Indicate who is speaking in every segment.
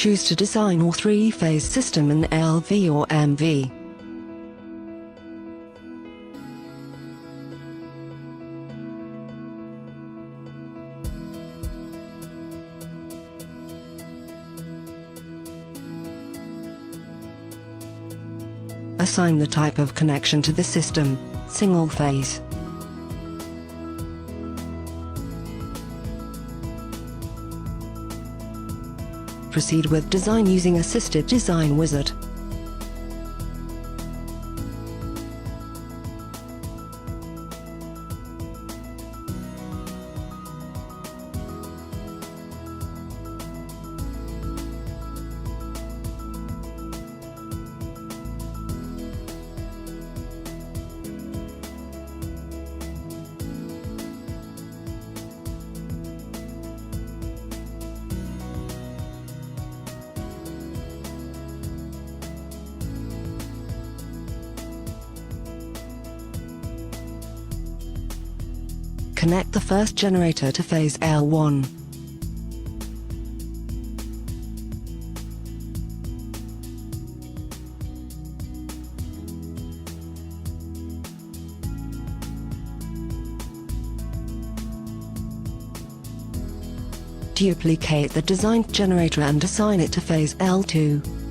Speaker 1: Choose to design all three-phase system in LV or MV. Assign the type of connection to the system, single phase. Proceed with design using Assisted Design Wizard. Connect the first generator to phase L1. Duplicate the designed generator and assign it to phase L2.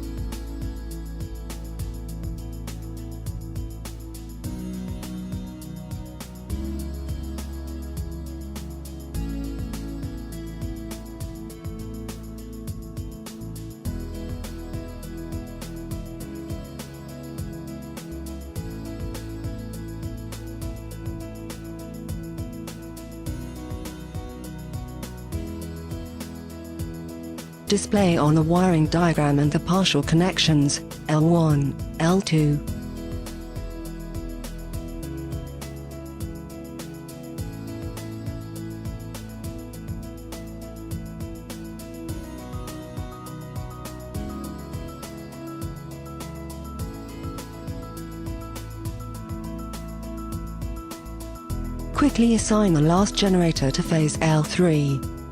Speaker 1: Display on the wiring diagram and the partial connections, L1, L2. Quickly assign the last generator to phase L3.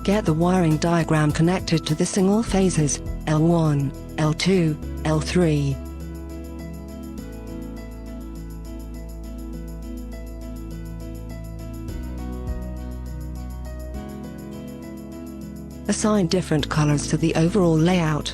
Speaker 1: Get the wiring diagram connected to the single phases, L1, L2, L3. Assign different colors to the overall layout.